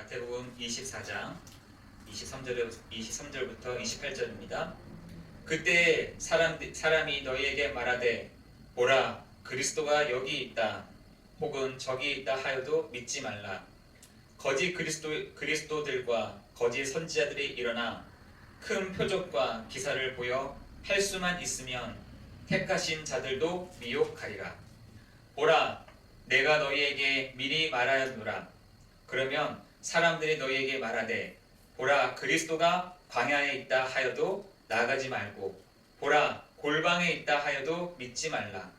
마태복음 24장 23절부터 28절입니다. 그때 사람이 너희에게 말하되 보라 그리스도가 여기 있다 혹은 저기 있다 하여도 믿지 말라. 거짓 그리스도들과 거짓 선지자들이 일어나 큰 표적과 기사를 보여 할 수만 있으면 택하신 자들도 미혹하리라. 보라 내가 너희에게 미리 말하였노라. 그러면 사람들이 너희에게 말하되 보라 그리스도가 광야에 있다 하여도 나가지 말고 보라 골방에 있다 하여도 믿지 말라.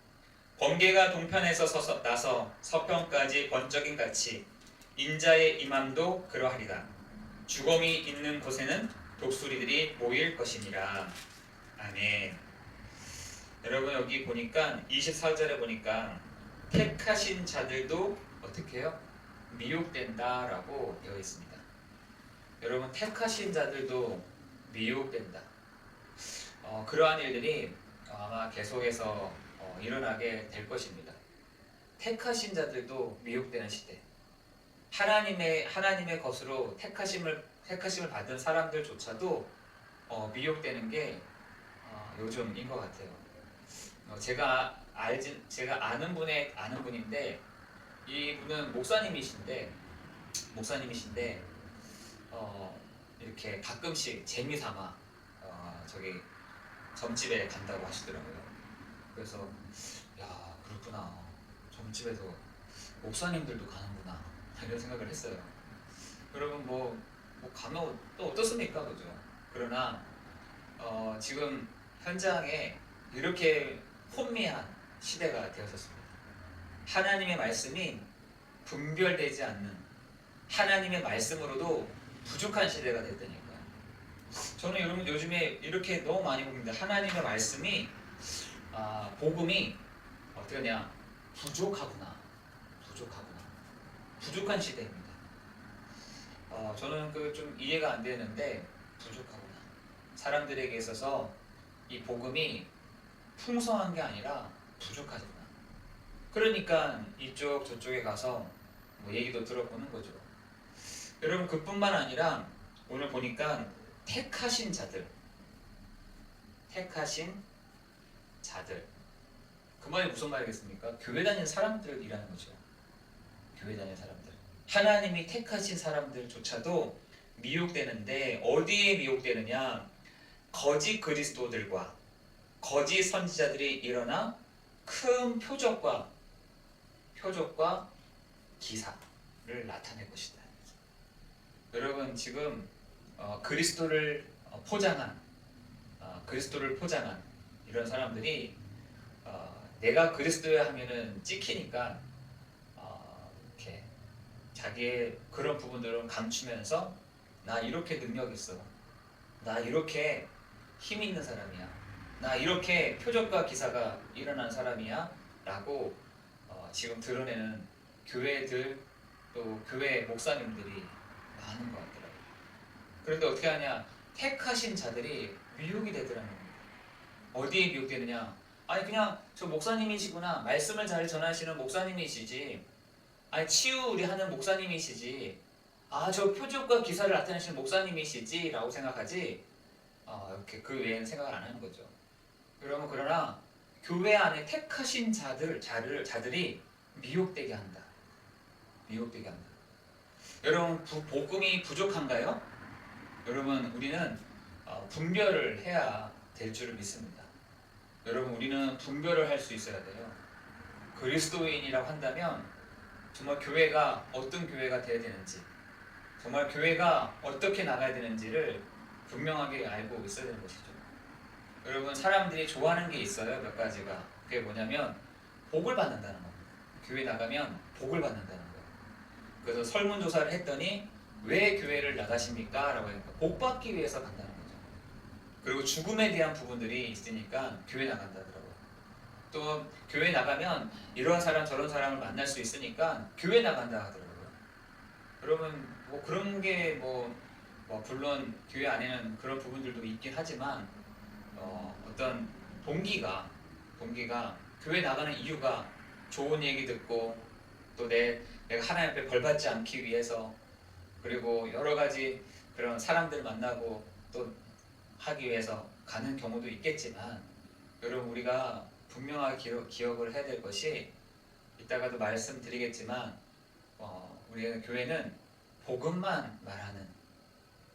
번개가 동편에서 나서 서편까지 번쩍임 같이 인자의 임함도 그러하리라. 죽음이 있는 곳에는 독수리들이 모일 것이니라. 아멘. 여러분 여기 보니까 24절에 보니까 택하신 자들도 어떻게 해요? 미혹된다라고 되어 있습니다. 여러분 택하신 자들도 미혹된다. 그러한 일들이 아마 계속해서 일어나게 될 것입니다. 택하신 자들도 미혹되는 시대. 하나님의 것으로 택하심을 받은 사람들조차도 미혹되는 게 요즘인 것 같아요. 제가 아는 분인데 이분은 목사님이신데 이렇게 가끔씩 재미삼아 저기 점집에 간다고 하시더라고요. 그래서 야 그렇구나, 점집에서 목사님들도 가는구나 이런 생각을 했어요. 여러분 뭐 가면 또 어떻습니까, 그죠? 그러나 지금 현장에 이렇게 혼미한 시대가 되었습니다. 하나님의 말씀이 분별되지 않는, 하나님의 말씀으로도 부족한 시대가 됐다니까요. 저는 여러분 요즘에 이렇게 너무 많이 봅니다. 하나님의 말씀이 복음이 어떻게 하냐, 부족한 시대입니다. 저는 좀 이해가 안 되는데 부족하구나. 사람들에게 있어서 이 복음이 풍성한 게 아니라 부족하구나. 그러니까 이쪽 저쪽에 가서 얘기도 들어보는 거죠. 여러분 그뿐만 아니라 오늘 보니까 택하신 자들 그 말이 무슨 말이겠습니까? 교회 다니는 사람들이라는 거죠. 교회 다니는 사람들, 하나님이 택하신 사람들조차도 미혹되는데 어디에 미혹되느냐? 거짓 그리스도들과 거짓 선지자들이 일어나 큰 표적과 기사를 나타낼 것이다. 여러분 지금 그리스도를 포장한 이런 사람들이 내가 그리스도야 하면은 찍히니까 이렇게 자기의 그런 부분들을 감추면서 나 이렇게 능력 있어, 나 이렇게 힘 있는 사람이야, 나 이렇게 표적과 기사가 일어난 사람이야 라고 지금 드러내는 교회들, 또 교회 목사님들이 많은 것 같더라고요. 그런데 어떻게 하냐, 택하신 자들이 미혹이 되더라는 겁니다. 어디에 미혹되느냐? 아니 그냥 저 목사님이시구나, 말씀을 잘 전하시는 목사님이시지, 아니 치유 하는 목사님이시지, 저 표적과 기사를 나타내시는 목사님이시지 라고 생각하지 이렇게 그 외에는 생각을 안 하는 거죠. 그러나 교회 안에 택하신 자들이 미혹되게 한다. 여러분 복음이 부족한가요? 여러분 우리는 분별을 해야 될 줄을 믿습니다. 여러분 우리는 분별을 할 수 있어야 돼요. 그리스도인이라고 한다면 정말 교회가 어떤 교회가 되어야 되는지, 정말 교회가 어떻게 나가야 되는지를 분명하게 알고 있어야 되는 것이죠. 여러분 사람들이 좋아하는 게 있어요. 몇 가지가. 그게 뭐냐면 복을 받는다는 겁니다. 교회 나가면 복을 받는다는 거예요. 그래서 설문조사를 했더니 왜 교회를 나가십니까? 라고 하니까 복 받기 위해서 간다는 거죠. 그리고 죽음에 대한 부분들이 있으니까 교회 나간다 하더라고요. 또 교회 나가면 이런 사람 저런 사람을 만날 수 있으니까 교회 나간다 하더라고요. 여러분 그런 게 물론 교회 안에는 그런 부분들도 있긴 하지만 어떤 동기가 교회 나가는 이유가 좋은 얘기 듣고 또 내가 하나님 앞에 벌 받지 않기 위해서, 그리고 여러 가지 그런 사람들 만나고 또 하기 위해서 가는 경우도 있겠지만, 여러분 우리가 분명하게 기억을 해야 될 것이, 이따가도 말씀드리겠지만 우리의 교회는 복음만 말하는,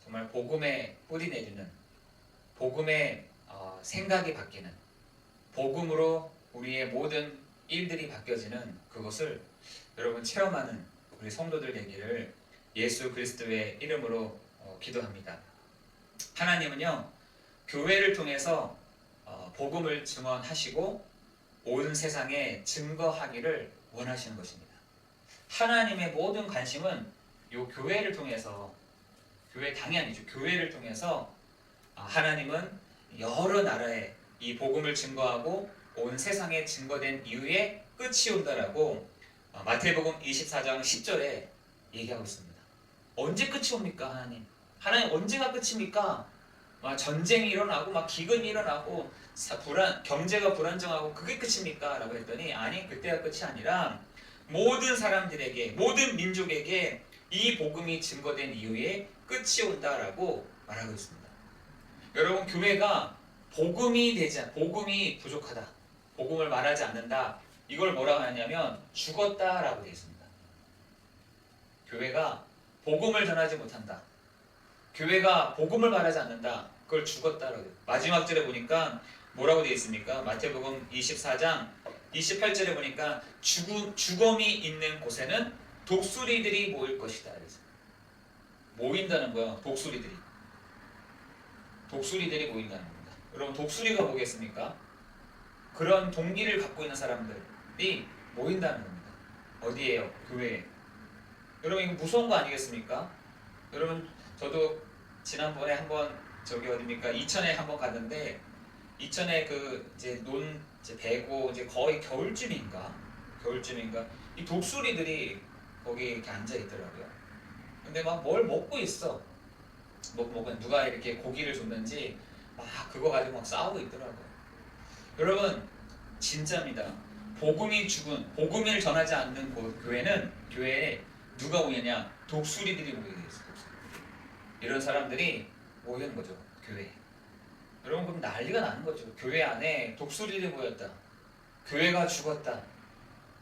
정말 복음에 뿌리 내리는, 복음의 생각이 바뀌는, 복음으로 우리의 모든 일들이 바뀌어지는 그것을 여러분 체험하는 우리 성도들 되기를 예수 그리스도의 이름으로 기도합니다. 하나님은요, 교회를 통해서 복음을 증언하시고 온 세상에 증거하기를 원하시는 것입니다. 하나님의 모든 관심은 이 교회를 통해서, 교회 당연히죠, 교회를 통해서 하나님은 여러 나라에 이 복음을 증거하고 온 세상에 증거된 이후에 끝이 온다라고 마태복음 24장 10절에 얘기하고 있습니다. 언제 끝이 옵니까? 하나님 언제가 끝입니까? 막 전쟁이 일어나고 막 기근이 일어나고 경제가 불안정하고 그게 끝입니까? 라고 했더니 아니, 그때가 끝이 아니라 모든 사람들에게, 모든 민족에게 이 복음이 증거된 이후에 끝이 온다라고 말하고 있습니다. 여러분, 교회가 복음이 부족하다, 복음을 말하지 않는다, 이걸 뭐라고 하냐면 죽었다라고 되어 있습니다. 교회가 복음을 전하지 못한다, 교회가 복음을 말하지 않는다, 그걸 죽었다라고 돼요. 마지막 절에 보니까 뭐라고 되어 있습니까? 마태복음 24장 28절에 보니까 죽음이 있는 곳에는 독수리들이 모일 것이다. 모인다는 거야. 독수리들이 모인다는 겁니다. 여러분, 독수리가 뭐겠습니까? 그런 동기를 갖고 있는 사람들이 모인다는 겁니다. 어디에요? 교회에. 여러분, 이거 무서운 거 아니겠습니까? 여러분, 저도 지난번에 한번 어디입니까? 이천에 한번 갔는데, 이천에 이제 배고 이제 거의 겨울쯤인가 이 독수리들이 거기 이렇게 앉아 있더라고요. 근데 막 뭘 먹고 있어. 누가 이렇게 고기를 줬는지 막 그거 가지고 막 싸우고 있더라고요. 여러분, 진짜입니다. 복음을 전하지 않는 교회에 누가 오느냐? 독수리들이 모이게 돼 있어요. 이런 사람들이 모이는 거죠, 교회에. 여러분, 그럼 난리가 나는 거죠. 교회 안에 독수리들이 모였다, 교회가 죽었다.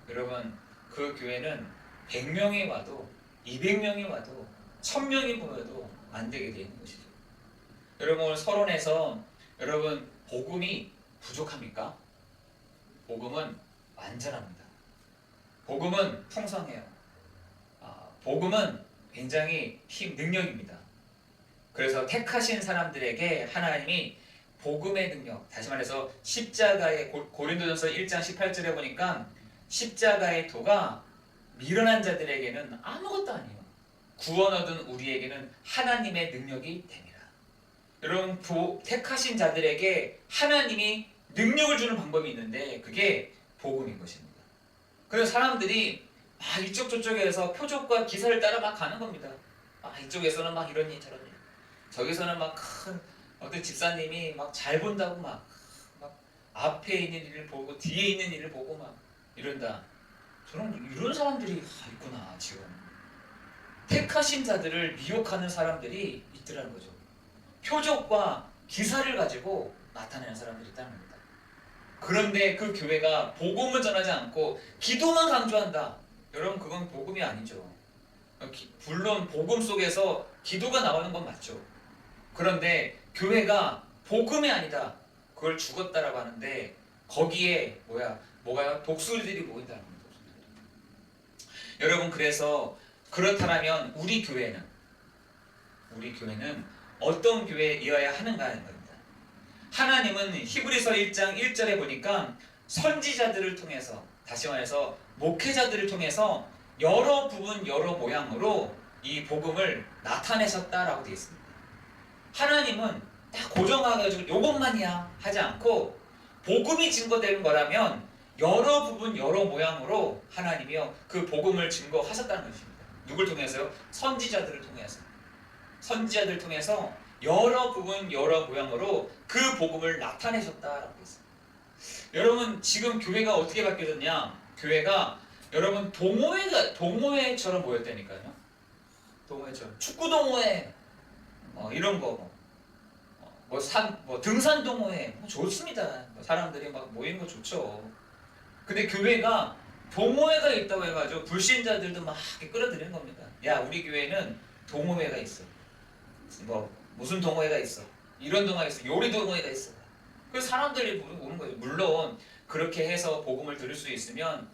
여러분, 그 교회는 100명이 와도 200명이 와도 1000명이 모여도 안 되게 되어 있는 것이죠. 여러분, 오늘 서론에서 여러분, 복음이 부족합니까? 복음은 완전합니다. 복음은 풍성해요. 복음은 굉장히 능력입니다. 그래서 택하신 사람들에게 하나님이 복음의 능력, 다시 말해서 십자가의, 고린도전서 1장 18절에 보니까 십자가의 도가 미련한 자들에게는 아무것도 아니에요. 구원 얻은 우리에게는 하나님의 능력이 됩니다. 여러분, 택하신 자들에게 하나님이 능력을 주는 방법이 있는데 그게 복음인 것입니다. 그래서 사람들이 막 이쪽 저쪽에서 표적과 기사를 따라 막 가는 겁니다. 이쪽에서는 막 이런 일 저런 일, 저기서는 막 큰 어떤 집사님이 막 잘 본다고 막 앞에 있는 일을 보고 뒤에 있는 일을 보고 막 이런다. 저는 이런 사람들이 있구나. 지금 택하신 자들을 미혹하는 사람들이 있더라는 거죠. 표적과 기사를 가지고 나타내는 사람들이 있다는 겁니다. 그런데 그 교회가 복음을 전하지 않고 기도만 강조한다. 여러분, 그건 복음이 아니죠. 물론 복음 속에서 기도가 나오는 건 맞죠. 그런데 교회가 복음이 아니다, 그걸 죽었다라고 하는데 거기에 뭐가요? 독수리들이 모인다는 겁니다. 여러분, 그래서 그렇다면 우리 교회는 어떤 교회이어야 하는가 하는 겁니다. 하나님은 히브리서 1장 1절에 보니까 선지자들을 통해서, 다시 말해서 목회자들을 통해서 여러 부분 여러 모양으로 이 복음을 나타내셨다라고 되어 있습니다. 하나님은 딱 고정해가지고 요것만이야 하지 않고 복음이 증거되는 거라면 여러 부분 여러 모양으로 하나님이요 그 복음을 증거하셨다는 것입니다. 누굴 통해서요? 선지자들을 통해서 여러 부분 여러 모양으로 그 복음을 나타내셨다라고 했습니다. 여러분, 지금 교회가 어떻게 바뀌어졌냐? 교회가 여러분 동호회처럼 모였다니까요. 동호회죠. 축구 동호회 이런 거 뭐 등산 동호회 좋습니다. 사람들이 막 모이는 거 좋죠. 근데 교회가 동호회가 있다고 해가지고 불신자들도 막 이렇게 끌어들이는 겁니다. 야, 우리 교회는 동호회가 있어. 뭐 무슨 동호회가 있어. 이런 동호회가 있어. 요리 동호회가 있어. 그래서 사람들이 오는 거예요. 물론 그렇게 해서 복음을 들을 수 있으면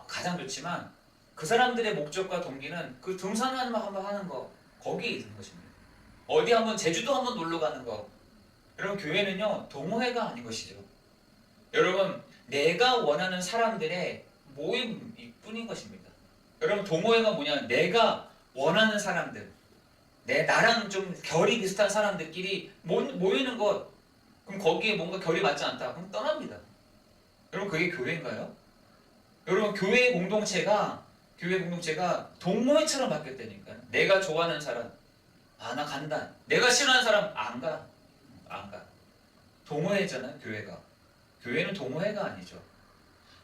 가장 좋지만 그 사람들의 목적과 동기는 그 등산하는 한번 하는 거 거기에 있는 것입니다. 어디 한번 제주도 한번 놀러 가는 거. 여러분 교회는요 동호회가 아닌 것이죠. 여러분 내가 원하는 사람들의 모임일 뿐인 것입니다. 여러분 동호회가 뭐냐? 내가 원하는 사람들, 나랑 좀 결이 비슷한 사람들끼리 모이는 것. 그럼 거기에 뭔가 결이 맞지 않다. 그럼 떠납니다. 여러분 그게 교회인가요? 여러분 교회 공동체가 동호회처럼 바뀌었다니까요. 내가 좋아하는 사람, 나 간다. 내가 싫어하는 사람, 안 가. 동호회잖아요, 교회가. 교회는 동호회가 아니죠.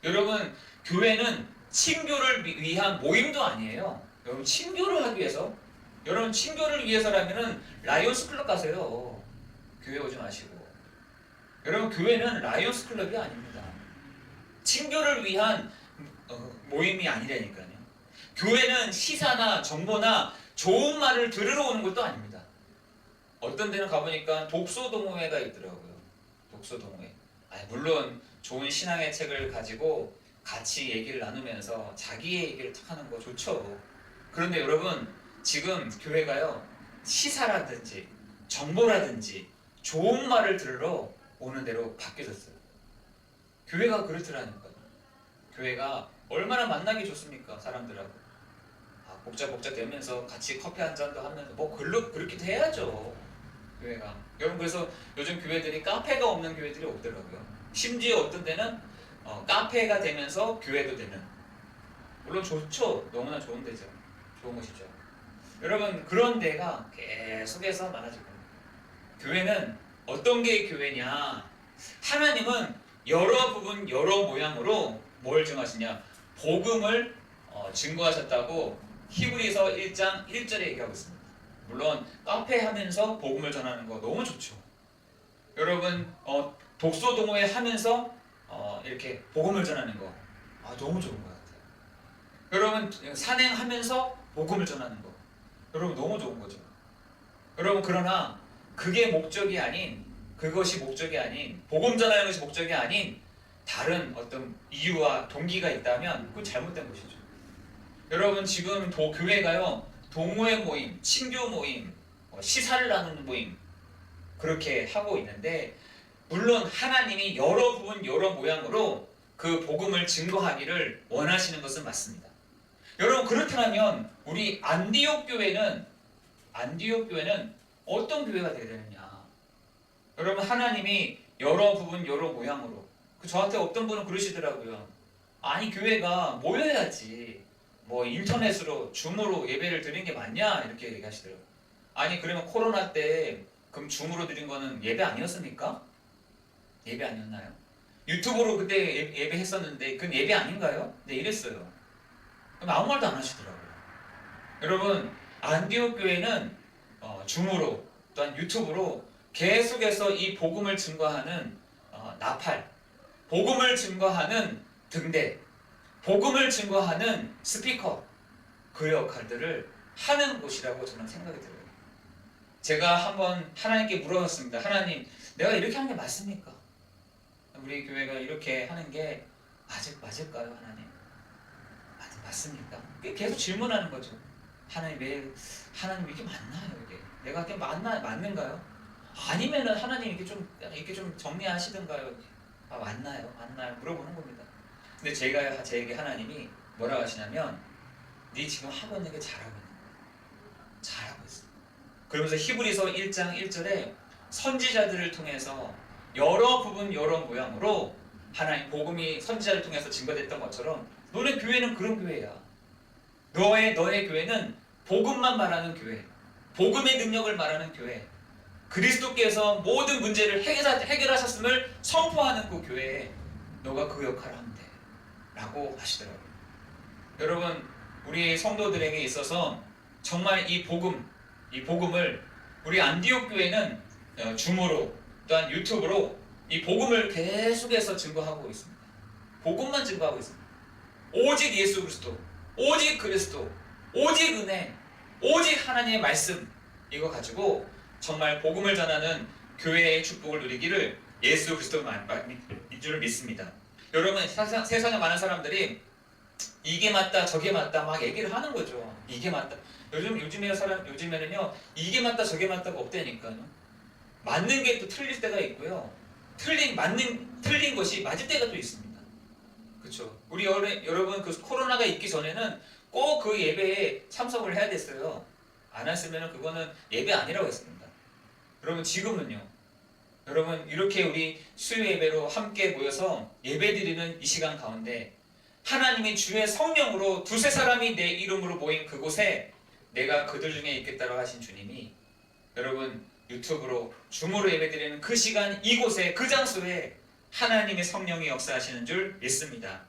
여러분, 교회는 친교를 위한 모임도 아니에요. 여러분, 친교를 하기 위해서, 여러분, 친교를 위해서라면은 라이온스 클럽 가세요. 교회 오지 마시고. 여러분, 교회는 라이온스 클럽이 아닙니다. 친교를 위한 모임이 아니라니까요. 교회는 시사나 정보나 좋은 말을 들으러 오는 것도 아닙니다. 어떤 데는 가보니까 독서 동호회가 있더라고요. 독서 동호회. 물론 좋은 신앙의 책을 가지고 같이 얘기를 나누면서 자기의 얘기를 탁 하는 거 좋죠. 그런데 여러분 지금 교회가요 시사라든지 정보라든지 좋은 말을 들으러 오는 대로 바뀌어졌어요. 교회가 그렇더라니까요. 교회가 얼마나 만나기 좋습니까? 사람들하고 복잡 되면서 같이 커피 한 잔도 하면서 그렇게도 해야죠. 교회가. 여러분 그래서 요즘 교회들이 카페가 없는 교회들이 없더라고요. 심지어 어떤 데는 카페가 되면서 교회도 되는. 물론 좋죠. 너무나 좋은 데죠. 좋은 것이죠. 여러분 그런 데가 계속해서 많아질 겁니다. 교회는 어떤 게 교회냐? 하나님은 여러 부분 여러 모양으로 뭘 증하시냐? 복음을 증거하셨다고 히브리서 1장 1절에 얘기하고 있습니다. 물론 카페 하면서 복음을 전하는 거 너무 좋죠. 여러분 독서 동호회 하면서 이렇게 복음을 전하는 거 너무 좋은 것 같아요. 여러분 산행하면서 복음을 전하는 거 여러분 너무 좋은 거죠. 여러분 그러나 그것이 목적이 아닌 복음 전하는 것이 목적이 아닌 다른 어떤 이유와 동기가 있다면 그건 잘못된 것이죠. 여러분 지금 교회가요 동호회 모임, 친교 모임, 시사를 나누는 모임 그렇게 하고 있는데 물론 하나님이 여러 부분 여러 모양으로 그 복음을 증거하기를 원하시는 것은 맞습니다. 여러분 그렇다면 우리 안디옥 교회는 어떤 교회가 되어야 되느냐? 여러분 하나님이 여러 부분 여러 모양으로 저한테 어떤 분은 그러시더라고요. 아니 교회가 모여야지 인터넷으로 줌으로 예배를 드리는 게 맞냐 이렇게 얘기하시더라고요. 아니 그러면 코로나 때 그럼 줌으로 드린 거는 예배 아니었습니까? 예배 아니었나요? 유튜브로 그때 예배했었는데 그건 예배 아닌가요? 네 이랬어요. 그럼 아무 말도 안 하시더라고요. 여러분 안디옥 교회는 줌으로 또한 유튜브로 계속해서 이 복음을 증거하는 나팔, 복음을 증거하는 등대, 복음을 증거하는 스피커 그 역할들을 하는 곳이라고 저는 생각이 들어요. 제가 한번 하나님께 물어봤습니다. 하나님, 내가 이렇게 하는 게 맞습니까? 우리 교회가 이렇게 하는 게 맞을까요, 하나님? 맞습니까? 계속 질문하는 거죠. 하나님 이게 맞나요, 이게? 내가 이게 맞는가요? 아니면은 하나님 이렇게 좀 정리하시던가요? 맞나요? 물어보는 겁니다. 근데 제게 하나님이 뭐라고 하시냐면 네 지금 하고 있는 게 잘하고 있는 거야. 잘하고 있어. 그러면서 히브리서 1장 1절에 선지자들을 통해서 여러 부분 여러 모양으로 하나님 복음이 선지자를 통해서 증거됐던 것처럼 너네 교회는 그런 교회야. 너의 교회는 복음만 말하는 교회, 복음의 능력을 말하는 교회, 그리스도께서 모든 문제를 해결하셨음을 선포하는 그 교회에 너가 그 역할을 하면 돼 라고 하시더라고요. 여러분 우리 성도들에게 있어서 정말 이 복음을 우리 안디옥 교회는 줌으로 또한 유튜브로 이 복음을 계속해서 증거하고 있습니다. 복음만 증거하고 있습니다. 오직 예수 그리스도, 오직 그리스도, 오직 은혜, 오직 하나님의 말씀, 이거 가지고 정말 복음을 전하는 교회의 축복을 누리기를 예수 그리스도인 줄을 믿습니다. 여러분, 세상에 많은 사람들이 이게 맞다 저게 맞다 막 얘기를 하는 거죠. 이게 맞다. 요즘에는요 이게 맞다 저게 맞다가 없다니까요. 맞는 게 또 틀릴 때가 있고요. 틀린 것이 맞을 때가 또 있습니다. 그렇죠. 우리 여러분 그 코로나가 있기 전에는 꼭 그 예배에 참석을 해야 됐어요. 안 했으면 그거는 예배 아니라고 했습니다. 여러분 지금은요. 여러분 이렇게 우리 수요 예배로 함께 모여서 예배드리는 이 시간 가운데 하나님이 주의 성령으로 두세 사람이 내 이름으로 모인 그곳에 내가 그들 중에 있겠다고 하신 주님이 여러분 유튜브로 줌으로 예배드리는 그 시간 이곳에 그 장소에 하나님의 성령이 역사하시는 줄 믿습니다.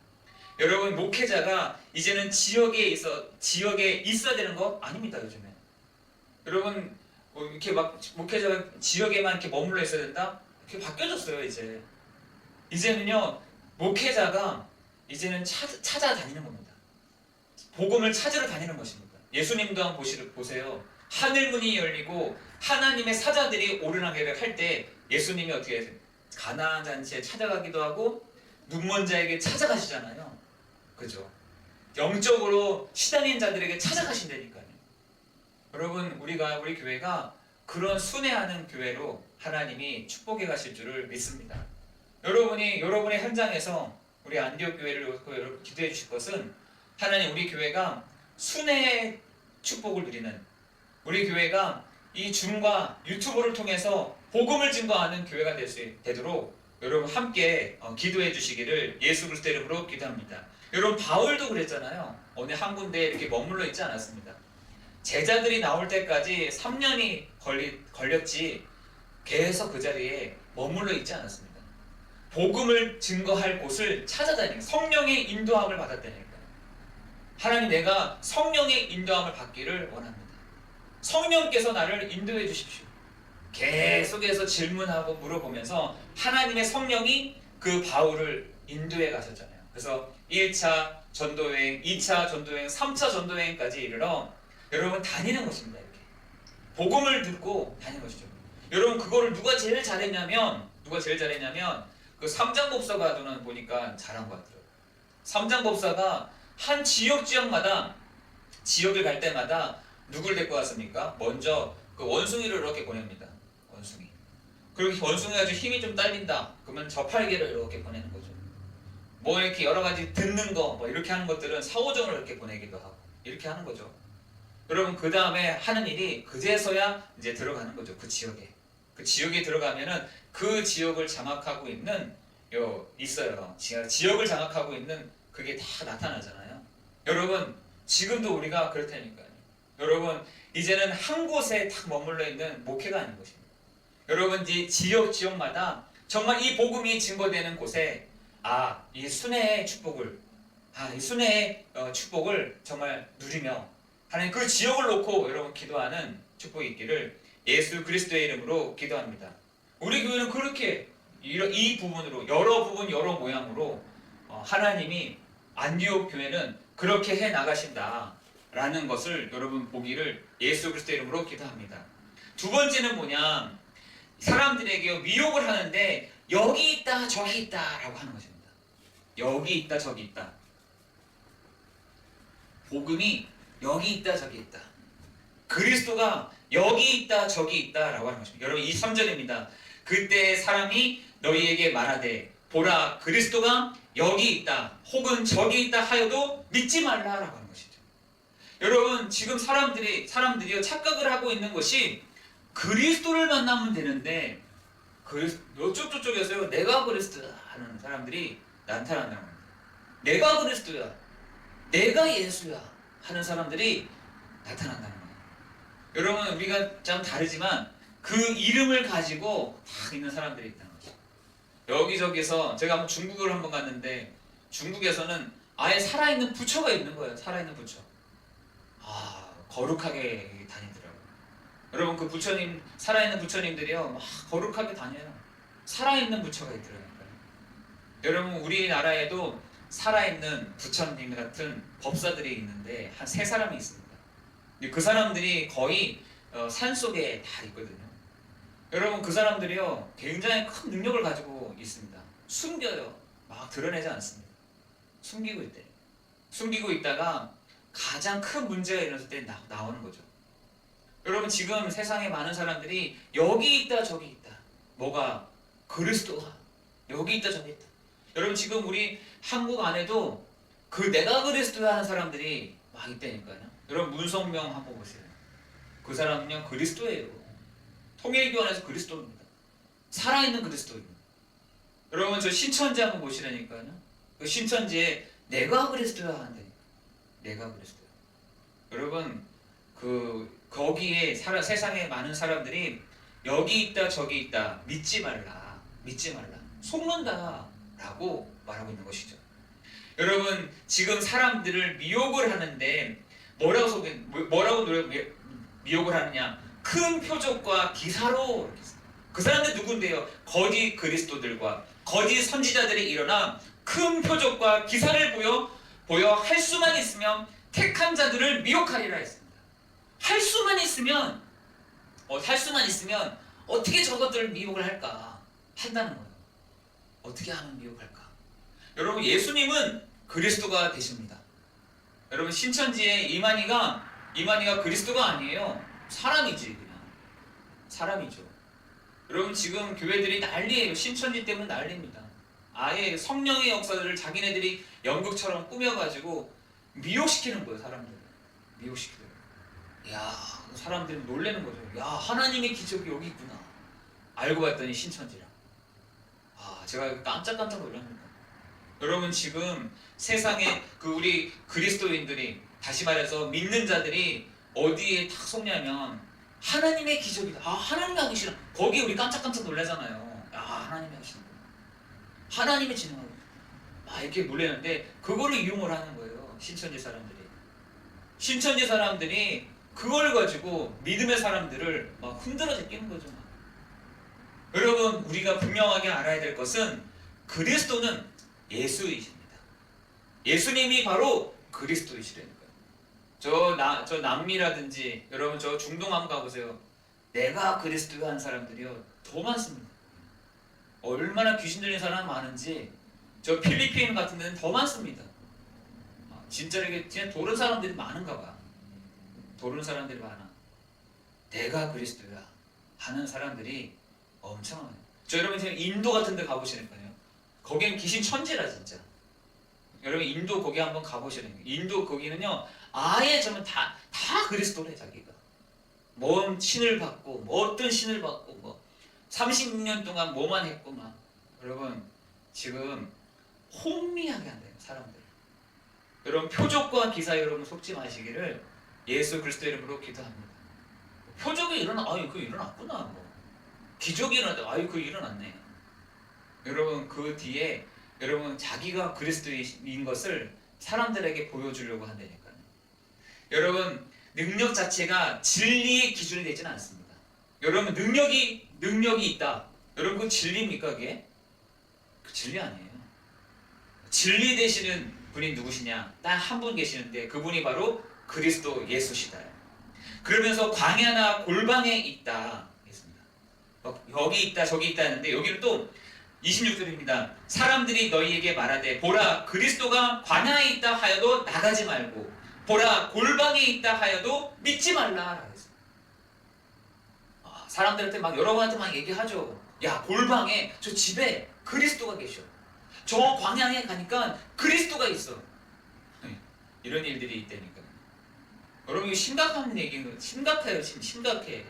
여러분 목회자가 이제는 지역에 있어야 되는 거 아닙니다. 요즘에 여러분 이렇게 막 목회자가 지역에만 이렇게 머물러 있어야 된다? 이렇게 바뀌어졌어요. 이제는요 목회자가 이제는 찾아다니는 겁니다. 복음을 찾으러 다니는 것입니다. 예수님도 한번 보세요. 하늘문이 열리고 하나님의 사자들이 오르나게를 할 때 예수님이 어떻게 해요? 가나안 잔치에 찾아가기도 하고 눈먼 자에게 찾아가시잖아요. 그죠? 영적으로 시달린 자들에게 찾아가신다니까요. 여러분 우리 교회가 그런 순회하는 교회로 하나님이 축복해 가실 줄을 믿습니다. 여러분의 현장에서 우리 안디옥 교회를 놓고 여러분 기도해 주실 것은 하나님 우리 교회가 순회의 축복을 누리는 우리 교회가 이 줌과 유튜브를 통해서 복음을 증거하는 교회가 되도록 여러분 함께 기도해 주시기를 예수 그리스도 이름으로 기도합니다. 여러분 바울도 그랬잖아요. 어느 한 군데에 이렇게 머물러 있지 않았습니다. 제자들이 나올 때까지 3년이 걸렸지 계속 그 자리에 머물러 있지 않았습니다. 복음을 증거할 곳을 찾아다니는 성령의 인도함을 받았다니까요. 하나님 내가 성령의 인도함을 받기를 원합니다. 성령께서 나를 인도해 주십시오. 계속해서 질문하고 물어보면서 하나님의 성령이 그 바울을 인도해 가셨잖아요. 그래서 1차 전도여행, 2차 전도여행, 3차 전도여행까지 이르러 여러분 다니는 것입니다. 이렇게 복음을 듣고 다니는 것이죠. 여러분 그거를 누가 제일 잘했냐면 그 삼장법사가 저는 보니까 잘한 것 같더라고요. 삼장법사가 한 지역마다 지역을 갈 때마다 누굴 데리고 왔습니까? 먼저 그 원숭이를 이렇게 보냅니다. 원숭이. 그리고 원숭이가 좀 힘이 좀 딸린다. 그러면 저팔계를 이렇게 보내는 거죠. 뭐 이렇게 여러 가지 듣는 거, 뭐 이렇게 하는 것들은 사오정을 이렇게 보내기도 하고 이렇게 하는 거죠. 여러분 그 다음에 하는 일이 그제서야 이제 들어가는 거죠. 그 지역에 들어가면은 그 지역을 장악하고 있는 있어요. 지역을 장악하고 있는 그게 다 나타나잖아요. 여러분 지금도 우리가 그렇다니까요. 여러분 이제는 한 곳에 딱 머물러 있는 목회가 아닌 것입니다. 여러분 이 지역마다 정말 이 복음이 증거되는 곳에 이 순회의 축복을 정말 누리며 하나님 그 지역을 놓고 여러분 기도하는 축복이 있기를 예수 그리스도의 이름으로 기도합니다. 우리 교회는 그렇게 이 부분으로 여러 부분 여러 모양으로 하나님이 안디옥 교회는 그렇게 해 나가신다라는 것을 여러분 보기를 예수 그리스도의 이름으로 기도합니다. 두 번째는 뭐냐? 사람들에게 미혹을 하는데 여기 있다 저기 있다라고 하는 것입니다. 여기 있다 저기 있다. 복음이 여기 있다 저기 있다. 그리스도가 여기 있다 저기 있다라고 하는 것입니다. 여러분 23절입니다. 그때 사람이 너희에게 말하되 보라 그리스도가 여기 있다 혹은 저기 있다 하여도 믿지 말라라고 하는 것이죠. 여러분 지금 사람들이요 착각을 하고 있는 것이 그리스도를 만나면 되는데 저쪽에서요 내가 그리스도다 하는 사람들이 나타난다는 겁니다. 내가 그리스도야 내가 예수야 하는 사람들이 나타난다는 거예요. 여러분 우리가 참 다르지만 그 이름을 가지고 다 있는 사람들이 있다는 거죠. 여기저기서 제가 한번 중국을 한번 갔는데 중국에서는 아예 살아있는 부처가 있는 거예요. 살아있는 부처. 거룩하게 다니더라고요. 여러분 그 부처님 살아있는 부처님들이요 막 거룩하게 다녀요. 살아있는 부처가 있더라고요. 여러분 우리나라에도 살아있는 부처님 같은 법사들이 있는데 한 3사람이 있습니다. 그 사람들이 거의 산속에 다 있거든요. 여러분 그 사람들이요 굉장히 큰 능력을 가지고 있습니다. 숨겨요. 막 드러내지 않습니다. 숨기고 있대요. 숨기고 있다가 가장 큰 문제가 일어났을 때 나오는 거죠. 여러분 지금 세상에 많은 사람들이 여기 있다 저기 있다. 뭐가? 그리스도가 여기 있다 저기 있다. 여러분 지금 우리 한국 안에도 그 내가 그리스도야 하는 사람들이 막 있다니까요. 여러분 문성명 한번 보세요. 그 사람은요 그리스도예요. 통일교환에서 그리스도입니다. 살아있는 그리스도입니다. 여러분 저 신천지 한번 보시라니까요. 그 신천지에 내가 그리스도야 하는데 내가 그리스도야. 여러분 거기에 세상에 많은 사람들이 여기 있다 저기 있다 믿지 말라 속는다 라고 말하고 있는 것이죠. 여러분 지금 사람들을 미혹을 하는데 뭐라고 미혹을 하느냐? 큰 표적과 기사로. 그 사람들 누군데요? 거짓 그리스도들과 거짓 선지자들이 일어나 큰 표적과 기사를 보여 할 수만 있으면 택한 자들을 미혹하리라 했습니다. 할 수만 있으면 어떻게 저것들을 미혹을 할까 한다는 거예요. 어떻게 하면 미혹할까? 여러분 예수님은 그리스도가 되십니다. 여러분 신천지의 이만희가 그리스도가 아니에요. 사람이지 그냥. 사람이죠. 여러분 지금 교회들이 난리예요. 신천지 때문에 난리입니다. 아예 성령의 역사들을 자기네들이 연극처럼 꾸며가지고 미혹시키는 거예요. 사람들을. 미혹시키는 거예요. 야 사람들이 놀라는 거죠. 야 하나님의 기적이 여기 있구나. 알고 봤더니 신천지라. 제가 깜짝깜짝 놀랍니다. 여러분 지금 세상에 우리 그리스도인들이 다시 말해서 믿는 자들이 어디에 탁 속냐면 하나님의 기적이다. 하나님이 하기 싫어. 거기에 우리 깜짝깜짝 놀라잖아요. 하나님이 하시는 거예요. 하나님의 진행하고 이렇게 놀라는데 그거를 이용을 하는 거예요. 신천지 사람들이 그걸 가지고 믿음의 사람들을 막 흔들어 제끼는 거죠. 여러분 우리가 분명하게 알아야 될 것은 그리스도는 예수이십니다. 예수님이 바로 그리스도이시라니까요. 저 남미라든지 여러분 저 중동 한번 가보세요. 내가 그리스도야 하는 사람들이요 더 많습니다. 얼마나 귀신 들린 사람 많은지 저 필리핀 같은 데는 더 많습니다. 진짜 이게 그냥 도른 사람들이 많은가 봐. 도른 사람들이 많아. 내가 그리스도야 하는 사람들이 엄청 많아요. 여러분 지금 인도 같은 데 가보시니까요. 거기는 귀신 천지라 진짜. 여러분 인도 거기 한번 가보시라니까요. 인도 거기는요 아예 저는 다 그리스도래 자기가. 뭔 신을 받고 어떤 신을 받고 36년 동안 뭐만 했고 막. 여러분 지금 혼미하게 한대요 사람들. 여러분 표적과 기사 여러분 속지 마시기를 예수 그리스도 이름으로 기도합니다. 표적이 그거 일어났구나. 기적이 일어났다. 그거 일어났네. 여러분 그 뒤에 여러분 자기가 그리스도인 것을 사람들에게 보여주려고 한다니까요. 여러분 능력 자체가 진리의 기준이 되지는 않습니다. 여러분 능력이 있다. 여러분 그 진리입니까 그게? 그 진리 아니에요. 진리 되시는 분이 누구시냐? 딱 한 분 계시는데 그분이 바로 그리스도 예수시다. 그러면서 광야나 골방에 있다. 여기 있다 저기 있다 했는데 여기는 또 26절입니다. 사람들이 너희에게 말하되 보라 그리스도가 광야에 있다 하여도 나가지 말고 보라 골방에 있다 하여도 믿지 말라. 사람들한테 막 여러분한테 막 얘기하죠. 야 골방에 저 집에 그리스도가 계셔. 저 광야에 가니까 그리스도가 있어. 이런 일들이 있다니까. 여러분 이거 심각한 얘기인 거예요. 심각해요. 지금 심각해.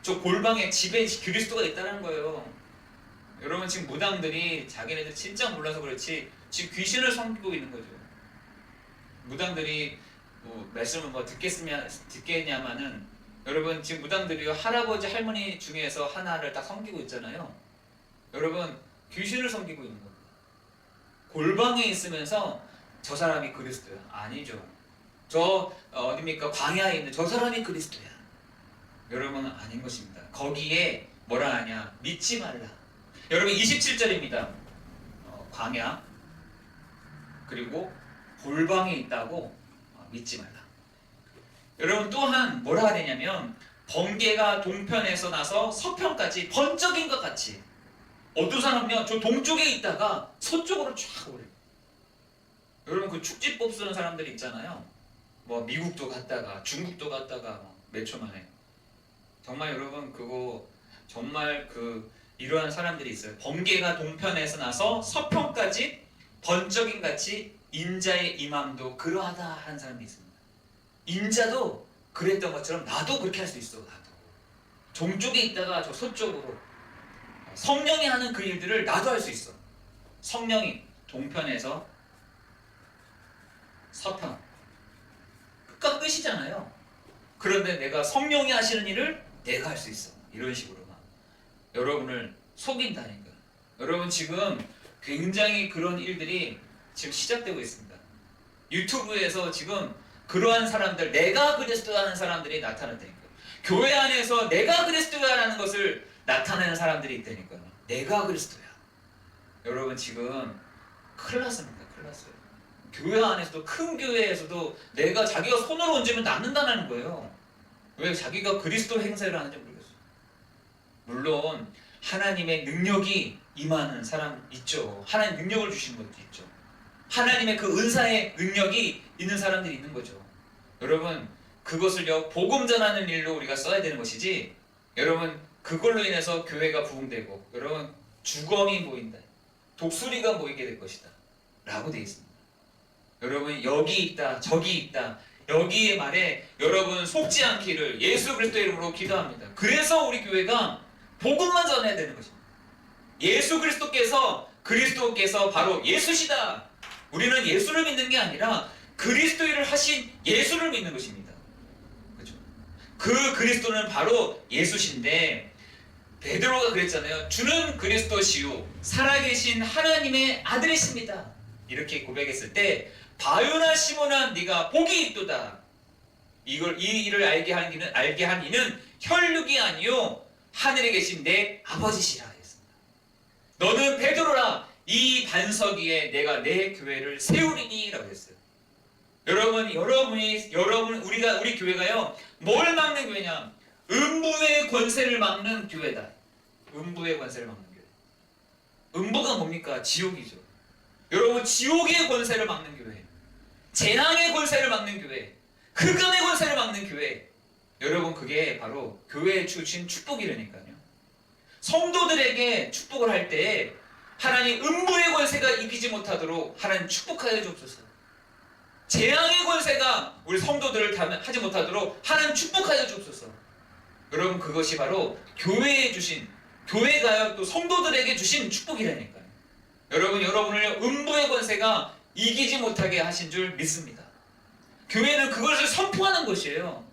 저 골방에 집에 그리스도가 있다는 거예요. 여러분 지금 무당들이 자기네들 진짜 몰라서 그렇지 지금 귀신을 섬기고 있는 거죠. 무당들이 말씀을 듣겠냐마는 여러분 지금 무당들이 할아버지 할머니 중에서 하나를 딱 섬기고 있잖아요. 여러분 귀신을 섬기고 있는 겁니다. 골방에 있으면서 저 사람이 그리스도야. 아니죠. 어딥니까? 광야에 있는 저 사람이 그리스도야. 여러분 아닌 것입니다. 거기에 뭐라 하냐? 믿지 말라. 여러분 27절입니다. 광야 그리고 골방에 있다고 믿지 말라. 여러분 또한 뭐라 해야 되냐면 번개가 동편에서 나서 서편까지 번쩍인 것 같이 어떤 사람은요 저 동쪽에 있다가 서쪽으로 쫙 오래. 여러분 그 축지법 쓰는 사람들이 있잖아요. 뭐 미국도 갔다가 중국도 갔다가 몇 초 만에. 정말 여러분 그거 정말 이러한 사람들이 있어요. 번개가 동편에서 나서 서편까지 번쩍인 같이 인자의 임함도 그러하다 하는 사람이 있습니다. 인자도 그랬던 것처럼 나도 그렇게 할 수 있어. 나도 동쪽에 있다가 저 서쪽으로 성령이 하는 그 일들을 나도 할 수 있어. 성령이 동편에서 서편 끝과 끝이잖아요. 그런데 내가 성령이 하시는 일을 내가 할 수 있어. 이런 식으로만 여러분을 속인다니까. 여러분 지금 굉장히 그런 일들이 지금 시작되고 있습니다. 유튜브에서 지금 그러한 사람들, 내가 그리스도라는 사람들이 나타났다니까. 교회 안에서 내가 그리스도야라는 것을 나타내는 사람들이 있다니까요. 내가 그리스도야. 여러분 지금 큰일 났습니다. 큰일 났어요. 교회 안에서도 큰 교회에서도 내가 자기가 손으로 얹으면 낫는다는 거예요. 왜 자기가 그리스도 행세를 하는지 모르겠어요. 물론 하나님의 능력이 임하는 사람 있죠. 하나님 능력을 주신 것도 있죠. 하나님의 그 은사의 능력이 있는 사람들이 있는 거죠. 여러분 그것을요 복음 전하는 일로 우리가 써야 되는 것이지 여러분 그걸로 인해서 교회가 부흥되고 여러분 주검이 보인다. 독수리가 보이게 될 것이다. 라고 되어 있습니다. 여러분 여기 있다 저기 있다 여기에 말에 여러분 속지 않기를 예수 그리스도의 이름으로 기도합니다. 그래서 우리 교회가 복음만 전해야 되는 것입니다. 예수 그리스도께서 바로 예수시다. 우리는 예수를 믿는 게 아니라 그리스도를 하신 예수를 믿는 것입니다. 그렇죠? 그 그리스도는 바로 예수신데 베드로가 그랬잖아요. 주는 그리스도시요 살아계신 하나님의 아들이십니다. 이렇게 고백했을 때 바요나 시몬아 네가 복이 있도다. 이 일을 알게 한 이는 혈육이 아니요 하늘에 계신 내 아버지시라 했습니다. 너는 베드로라 이 반석 위에 내가 내 교회를 세우리니라고 했어요. 우리 교회가요 뭘 막는 교회냐? 음부의 권세를 막는 교회다. 음부의 권세를 막는 교회. 음부가 뭡니까? 지옥이죠. 여러분 지옥의 권세를 막는 교회, 재앙의 권세를 막는 교회, 흑암의 권세를 막는 교회. 여러분 그게 바로 교회에 주신 축복이라니까요. 성도들에게 축복을 할 때 하나님 음부의 권세가 이기지 못하도록 하나님 축복하여 주옵소서. 재앙의 권세가 우리 성도들을 하지 못하도록 하나님 축복하여 주옵소서. 여러분 그것이 바로 교회에 주신, 교회가요 또 성도들에게 주신 축복이라니까요. 여러분을 음부의 권세가 이기지 못하게 하신 줄 믿습니다. 교회는 그것을 선포하는 것이에요.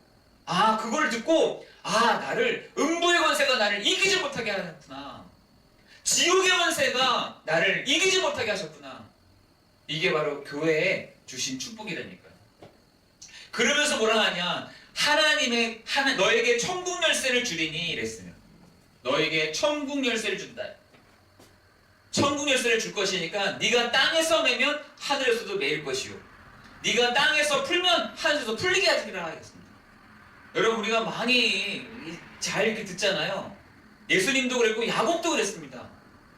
그걸 듣고 나를 음부의 권세가 나를 이기지 못하게 하셨구나. 지옥의 권세가 나를 이기지 못하게 하셨구나. 이게 바로 교회에 주신 축복이라니까요. 그러면서 뭐라 하냐? 너에게 천국 열쇠를 주리니 이랬어요. 너에게 천국 열쇠를 준다. 천국 열쇠를 줄 것이니까 네가 땅에서 매면 하늘에서도 매일 것이요 네가 땅에서 풀면 하늘에서 풀리게 하시리라 하겠습니다. 여러분 우리가 많이 잘 이렇게 듣잖아요. 예수님도 그랬고 야곱도 그랬습니다.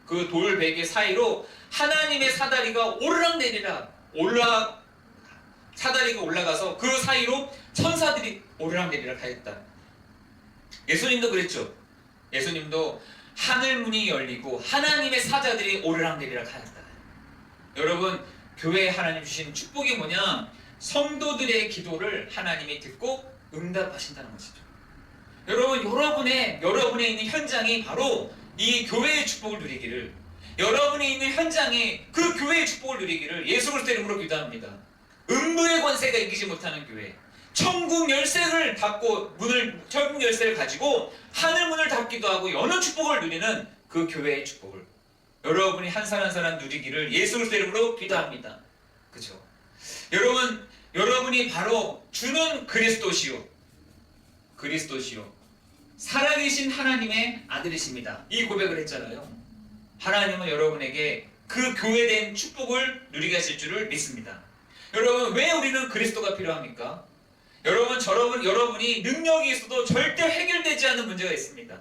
그 돌베개 사이로 하나님의 사다리가 오르락내리락 사다리가 올라가서 그 사이로 천사들이 오르락내리락 하였다. 예수님도 그랬죠. 예수님도 하늘문이 열리고 하나님의 사자들이 오르락내리락 하였다. 여러분 교회에 하나님 주신 축복이 뭐냐? 성도들의 기도를 하나님이 듣고 응답하신다는 것이죠. 여러분 여러분의 있는 현장이 바로 이 교회의 축복을 누리기를, 여러분이 있는 현장에 그 교회의 축복을 누리기를 예수 그리스도의 이름으로 기도합니다. 음부의 권세가 이기지 못하는 교회, 천국 열쇠를 가지고 하늘 문을 닫기도 하고 여는 축복을 누리는 그 교회의 축복을 여러분이 한 사람 한 사람 누리기를 예수 그리스도의 이름으로 기도합니다. 그죠? 여러분이 여러분이 바로 주는 그리스도시요 살아계신 하나님의 아들이십니다. 이 고백을 했잖아요. 하나님은 여러분에게 그 교회된 축복을 누리게 하실 줄을 믿습니다. 여러분, 왜 우리는 그리스도가 필요합니까? 여러분이 능력이 있어도 절대 해결되지 않는 문제가 있습니다.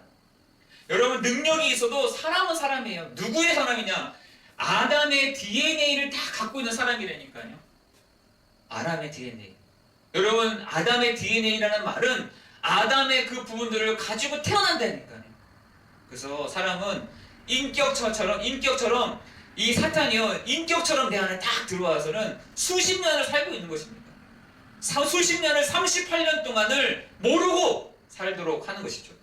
여러분, 능력이 있어도 사람은 사람이에요. 누구의 사람이냐? 아담의 DNA를 다 갖고 있는 사람이라니까요. 아담의 DNA. 여러분, 아담의 DNA라는 말은 아담의 그 부분들을 가지고 태어난다니까요. 그래서 사람은 인격처럼 이 사탄이요, 인격처럼 내 안에 딱 들어와서는 수십 년을 살고 있는 것입니다. 수십 년을 38년 동안을 모르고 살도록 하는 것이죠.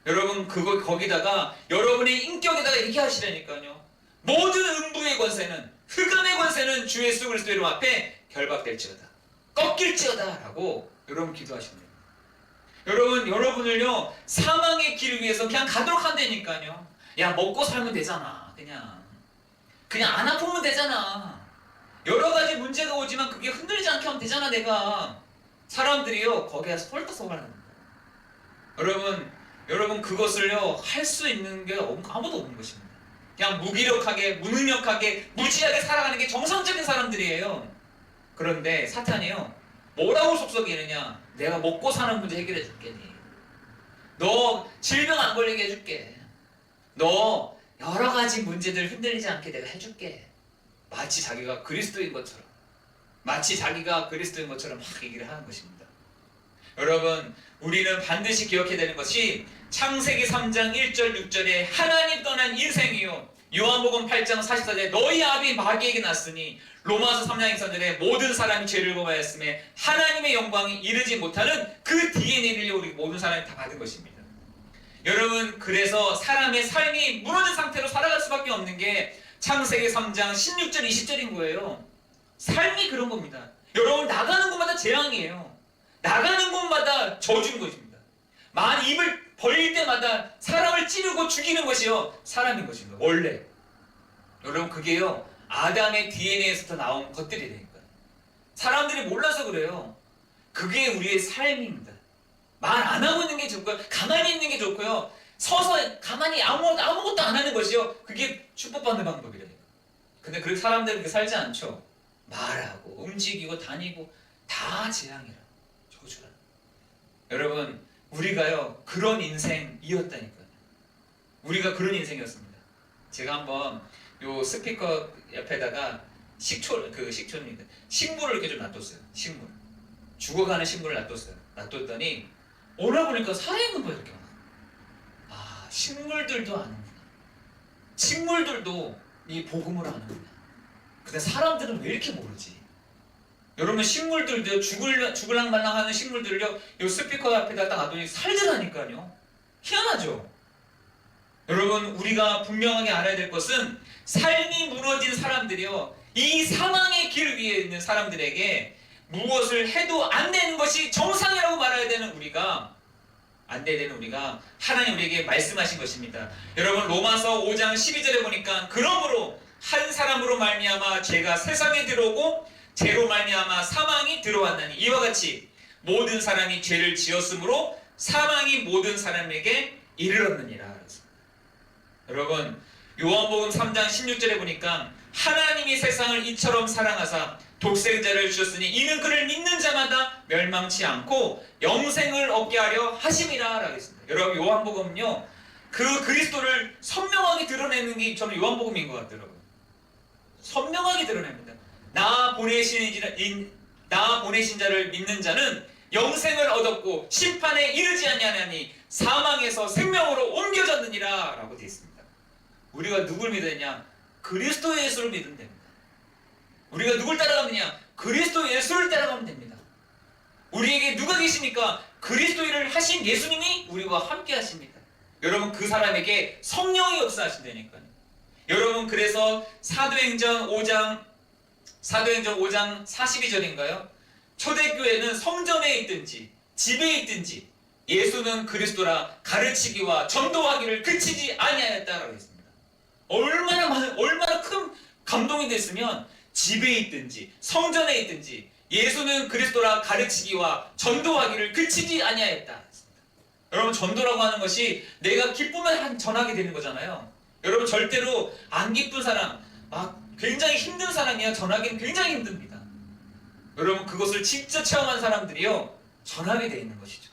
여러분, 거기다가 여러분의 인격에다가 이렇게 하시라니까요. 모든 음부의 권세는, 흑암의 권세는 주 예수 그리스도 이름 앞에 결박될지어다, 꺾일지어다 라고 여러분 기도하시면 됩니다. 여러분을요, 사망의 길을 위해서 그냥 가도록 한다니까요. 야, 먹고 살면 되잖아. 그냥 안 아프면 되잖아. 여러 가지 문제가 오지만 그게 흔들리지 않게 하면 되잖아. 내가. 사람들이요, 거기에 헐떡서가는 겁니다. 여러분 그것을요, 할 수 있는 게 아무도 없는 것입니다. 그냥 무기력하게, 무능력하게, 무지하게 살아가는 게 정상적인 사람들이에요. 그런데 사탄이요, 뭐라고 속썩이느냐? 내가 먹고 사는 문제 해결해 줄게니. 너 질병 안 걸리게 해줄게. 너 여러 가지 문제들 흔들리지 않게 내가 해줄게. 마치 자기가 그리스도인 것처럼 막 얘기를 하는 것입니다. 여러분, 우리는 반드시 기억해야 되는 것이 창세기 3장 1절 6절에 하나님 떠난 인생이요, 요한복음 8장 44절에 너희 아비 마귀에게 났으니, 로마서 3장 23절에 모든 사람이 죄를 범하였음에 하나님의 영광이 이르지 못하는 그 DNA를 우리 모든 사람이 다 받은 것입니다. 여러분, 그래서 사람의 삶이 무너진 상태로 살아갈 수밖에 없는 게 창세기 3장 16절 20절인 거예요. 삶이 그런 겁니다. 여러분, 나가는 곳마다 재앙이에요. 나가는 곳마다 저주인 것입니다. 만 입을 벌릴 때마다 사람을 찌르고 죽이는 것이요, 사람인 것입니다. 원래. 여러분, 그게요, 아담의 DNA에서부터 나온 것들이라니까요. 사람들이 몰라서 그래요. 그게 우리의 삶입니다. 말 안 하고 있는 게 좋고요, 가만히 있는 게 좋고요, 서서 가만히 아무것도 안 하는 것이요, 그게 축복받는 방법이라니까. 근데 그 사람들은 그렇게 살지 않죠. 말하고 움직이고 다니고 다 재앙이라, 저주라. 여러분, 우리가요, 그런 인생이었다니까요. 우리가 그런 인생이었습니다. 제가 한번 요 스피커 옆에다가 식초입니다. 식물을 이렇게 좀 놔뒀어요. 죽어가는 식물을 놔뒀더니 오늘 보니까 살아있는 거예요. 이렇게. 아, 식물들도 아는구나. 식물들도 이 복음을 아는구나. 근데 사람들은 왜 이렇게 모르지? 여러분, 식물들도 죽을랑말랑 하는 식물들요, 이 스피커 앞에다 딱 놔두니 살더라니까요. 희한하죠? 여러분, 우리가 분명하게 알아야 될 것은 삶이 무너진 사람들이요, 이 사망의 길 위에 있는 사람들에게 무엇을 해도 안 되는 것이 정상이라고 말해야 되는 우리가, 하나님 우리에게 말씀하신 것입니다. 여러분, 로마서 5장 12절에 보니까 그러므로 한 사람으로 말미암아 죄가 세상에 들어오고 죄로 말미암아 사망이 들어왔나니 이와 같이 모든 사람이 죄를 지었으므로 사망이 모든 사람에게 이르렀느니라. 여러분, 요한복음 3장 16절에 보니까 하나님이 세상을 이처럼 사랑하사 독생자를 주셨으니 이는 그를 믿는 자마다 멸망치 않고 영생을 얻게 하려 하심이라 라고 했습니다. 여러분, 요한복음은요, 그 그리스도를 선명하게 드러내는 게 저는 요한복음인 것 같더라고요. 선명하게 드러냅니다. 나 보내신 자를 믿는 자는 영생을 얻었고 심판에 이르지 아니하나니 사망에서 생명으로 옮겨졌느니라 라고 되어 있습니다. 우리가 누굴 믿느냐? 그리스도 예수를 믿으면 됩니다. 우리가 누굴 따라가느냐? 그리스도 예수를 따라가면 됩니다. 우리에게 누가 계십니까? 그리스도 일을 하신 예수님이 우리와 함께 하십니다. 여러분, 그 사람에게 성령이 역사하신다니까요. 여러분, 그래서 사도행전 5장 42절인가요? 초대교회는 성전에 있든지 집에 있든지 예수는 그리스도라 가르치기와 전도하기를 그치지 아니하였다라고 했습니다. 얼마나 큰 감동이 됐으면 집에 있든지 성전에 있든지 예수는 그리스도라 가르치기와 전도하기를 그치지 아니하였다. 여러분, 전도라고 하는 것이 내가 기쁨을 전하게 되는 거잖아요. 여러분, 절대로 안 기쁜 사람, 막 굉장히 힘든 사람이야 전하기는 굉장히 힘듭니다. 여러분, 그것을 직접 체험한 사람들이요 전하게 되어 있는 것이죠.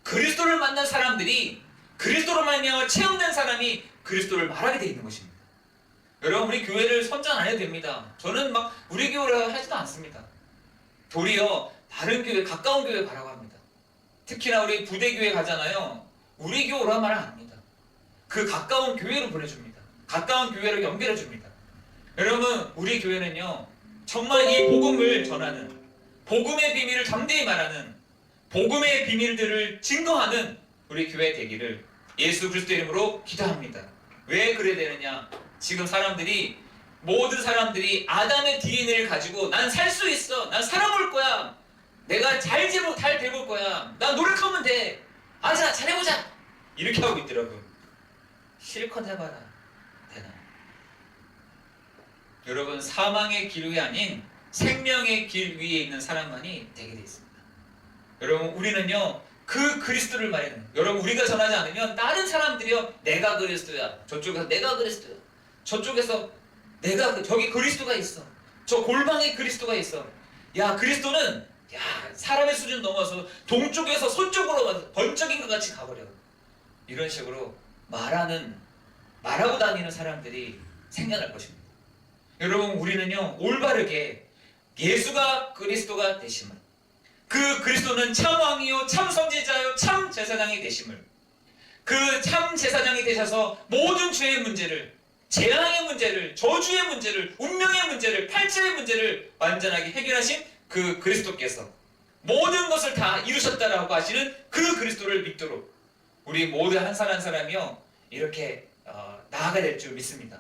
그리스도를 만난 사람들이, 그리스도로 말미암아 체험된 사람이 그리스도를 말하게 되어 있는 것입니다. 여러분, 우리 교회를 선전 안 해도 됩니다. 저는 막 우리 교회라 하지도 않습니다. 도리어 다른 교회, 가까운 교회 가라고 합니다. 특히나 우리 부대교회 가잖아요. 우리 교회라 말 안 합니다. 그 가까운 교회로 보내줍니다. 가까운 교회로 연결해 줍니다. 여러분, 우리 교회는요 정말 이 복음을 전하는, 복음의 비밀을 담대히 말하는, 복음의 비밀들을 증거하는 우리 교회 되기를 예수 그리스도 이름으로 기도합니다. 왜 그래야 되느냐? 지금 모든 사람들이 아담의 DNA를 가지고 난 살 수 있어, 난 살아볼 거야, 내가 잘 돼볼 거야, 나 노력하면 돼, 아자 잘해보자, 이렇게 하고 있더라고요. 실컷 해봐라 되나? 여러분, 사망의 길 위에 아닌 생명의 길 위에 있는 사람만이 되게 돼 있습니다. 여러분, 우리는요 그 그리스도를 말해요. 여러분, 우리가 전하지 않으면 다른 사람들이요 내가 그리스도야, 저쪽에서 내가 그리스도야, 저쪽에서 저기 그리스도가 있어, 저 골방에 그리스도가 있어, 야 그리스도는 사람의 수준 넘어서 동쪽에서 서쪽으로 번쩍인 것 같이 가버려, 이런 식으로 말하고 다니는 사람들이 생겨날 것입니다. 여러분, 우리는요 올바르게 예수가 그리스도가 되심을, 그 그리스도는 참 왕이요 참 선지자요 참 제사장이 되심을, 그 참 제사장이 되셔서 모든 죄의 문제를, 재앙의 문제를, 저주의 문제를, 운명의 문제를, 팔자의 문제를 완전하게 해결하신 그 그리스도께서 모든 것을 다 이루셨다라고 하시는 그 그리스도를 믿도록 우리 모두 한 사람 한 사람이요 이렇게 나아가야 될 줄 믿습니다.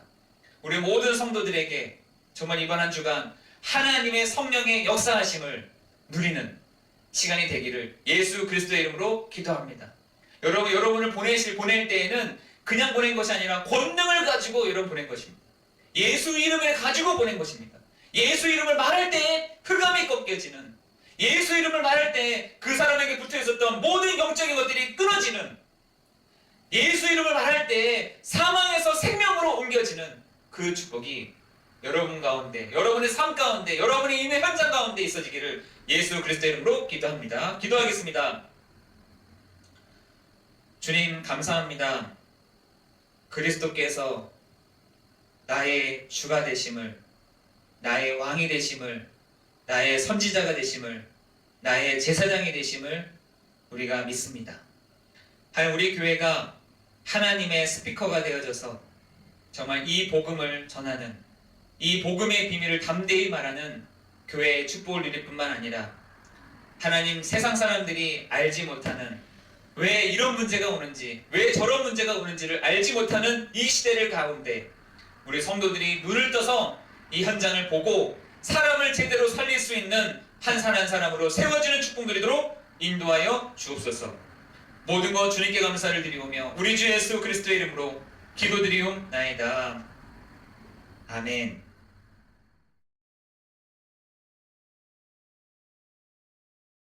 우리 모든 성도들에게 정말 이번 한 주간 하나님의 성령의 역사하심을 누리는 시간이 되기를 예수 그리스도의 이름으로 기도합니다. 여러분을 보낼 때에는 그냥 보낸 것이 아니라 권능을 가지고 여러분 보낸 것입니다. 예수 이름을 가지고 보낸 것입니다. 예수 이름을 말할 때에 흑암이 꺾여지는, 예수 이름을 말할 때에 그 사람에게 붙어 있었던 모든 영적인 것들이 끊어지는, 예수 이름을 말할 때에 사망에서 생명으로 옮겨지는 그 축복이 여러분 가운데, 여러분의 삶 가운데, 여러분의 인의 현장 가운데 있어지기를 예수 그리스도의 이름으로 기도합니다. 기도하겠습니다. 주님, 감사합니다. 그리스도께서 나의 주가 되심을, 나의 왕이 되심을, 나의 선지자가 되심을, 나의 제사장이 되심을 우리가 믿습니다. 하여 우리 교회가 하나님의 스피커가 되어져서 정말 이 복음을 전하는, 이 복음의 비밀을 담대히 말하는 교회의 축복을 누릴 뿐만 아니라 하나님, 세상 사람들이 알지 못하는, 왜 이런 문제가 오는지, 왜 저런 문제가 오는지를 알지 못하는 이 시대를 가운데 우리 성도들이 눈을 떠서 이 현장을 보고 사람을 제대로 살릴 수 있는 한 사람 한 사람으로 세워지는 축복 누리도록 인도하여 주옵소서. 모든 것 주님께 감사를 드리오며 우리 주 예수 그리스도의 이름으로 기도드리옵나이다. 아멘.